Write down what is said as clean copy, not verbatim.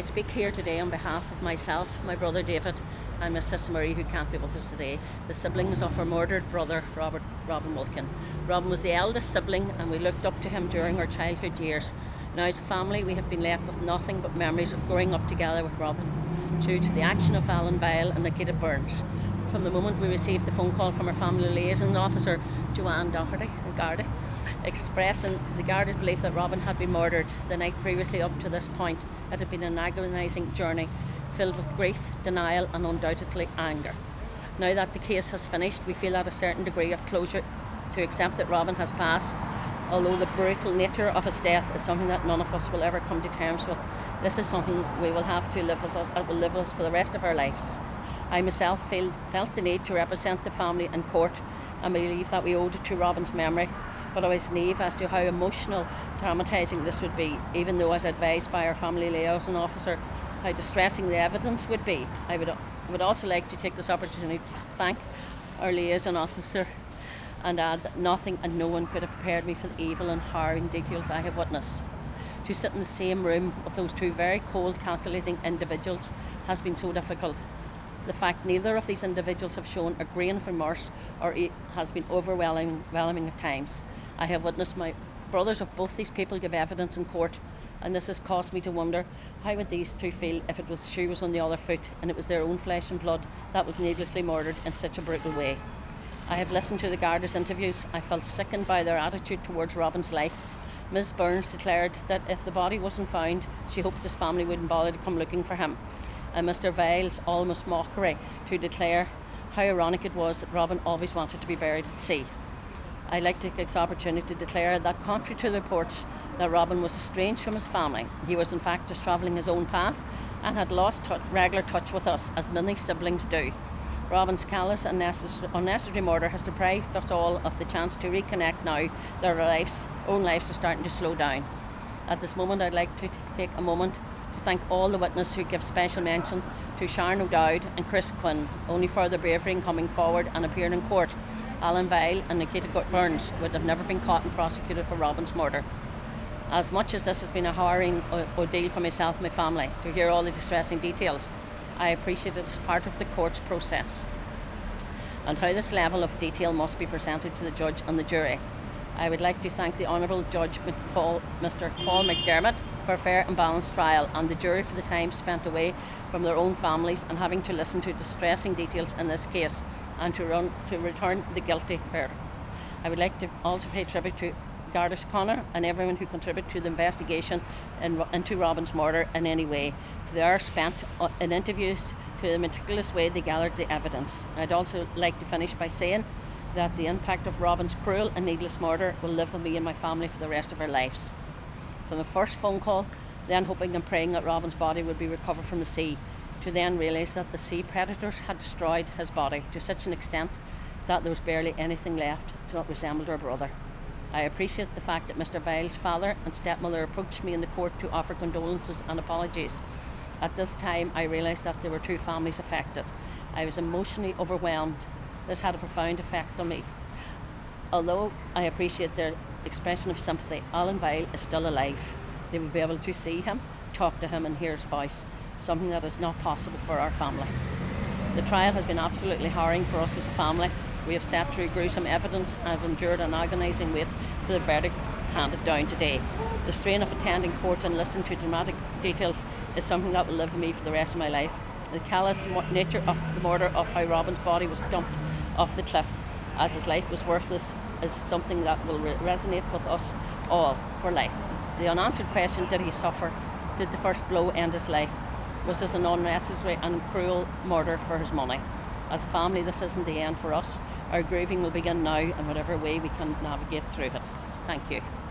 speak here today on behalf of myself, my brother David, and my sister Marie, who can't be with us today, the siblings of our murdered brother Robin Wilkin. Robin was the eldest sibling, and we looked up to him during our childhood years. Now as a family we have been left with nothing but memories of growing up together with Robin, due to the action of Vile and Nikita Burns. From the moment we received the phone call from our family liaison officer, Joanne Garda, expressing the Garda's belief that Robin had been murdered the night previously up to this point, it had been an agonising journey filled with grief, denial and undoubtedly anger. Now that the case has finished, we feel at a certain degree of closure to accept that Robin has passed, although the brutal nature of his death is something that none of us will ever come to terms with. This is something we will have to live with us, it will live with us for the rest of our lives. I myself felt the need to represent the family in court and believe that we owed it to Robin's memory, but I was naive as to how emotional, traumatising this would be, even though as advised by our family liaison officer how distressing the evidence would be. I would also like to take this opportunity to thank our liaison officer and add that nothing and no one could have prepared me for the evil and harrowing details I have witnessed. To sit in the same room with those two very cold, calculating individuals has been so difficult. The fact neither of these individuals have shown a grain of remorse or has been overwhelming at times. I have witnessed my brothers of both these people give evidence in court, and this has caused me to wonder how would these two feel if it was shoe was on the other foot and it was their own flesh and blood that was needlessly murdered in such a brutal way. I have listened to the Garda's interviews. I felt sickened by their attitude towards Robin's life. Ms Burns declared that if the body wasn't found, she hoped his family wouldn't bother to come looking for him. And Mr Vile's almost mockery to declare how ironic it was that Robin always wanted to be buried at sea. I'd like to take this opportunity to declare that contrary to the reports that Robin was estranged from his family, he was in fact just travelling his own path and had lost regular touch with us, as many siblings do. Robin's callous and unnecessary murder has deprived us all of the chance to reconnect now that our own lives are starting to slow down. At this moment I'd like to take a moment to thank all the witnesses who give special mention to Sharon O'Dowd and Chris Quinn, only for their bravery in coming forward and appearing in court. Vile and Nikita Burns would have never been caught and prosecuted for Robin's murder. As much as this has been a harrowing ordeal for myself and my family to hear all the distressing details, I appreciate it as part of the court's process and how this level of detail must be presented to the judge and the jury. I would like to thank the Honourable Judge Mr Paul McDermott for a fair and balanced trial, and the jury for the time spent away from their own families and having to listen to distressing details in this case and to return the guilty verdict. I would like to also pay tribute to Garda Síochána and everyone who contributed to the investigation into Robin's murder in any way. They are spent in interviews to the meticulous way they gathered the evidence. I'd also like to finish by saying that the impact of Robin's cruel and needless murder will live with me and my family for the rest of our lives. From the first phone call, then hoping and praying that Robin's body would be recovered from the sea, to then realise that the sea predators had destroyed his body to such an extent that there was barely anything left that resembled her brother. I appreciate the fact that Mr Vile's father and stepmother approached me in the court to offer condolences and apologies. At this time I realised that there were two families affected. I was emotionally overwhelmed. This had a profound effect on me. Although I appreciate their expression of sympathy, Vile is still alive. They will be able to see him, talk to him and hear his voice, something that is not possible for our family. The trial has been absolutely harrowing for us as a family. We have sat through gruesome evidence and have endured an agonising wait for the verdict handed down today. The strain of attending court and listening to dramatic details is something that will live with me for the rest of my life. The callous nature of the murder of how Robin's body was dumped off the cliff as his life was worthless is something that will resonate with us all for life. The unanswered question, did he suffer? Did the first blow end his life? Was this an unnecessary and cruel murder for his money? As a family, this isn't the end for us. Our grieving will begin now in whatever way we can navigate through it. Thank you.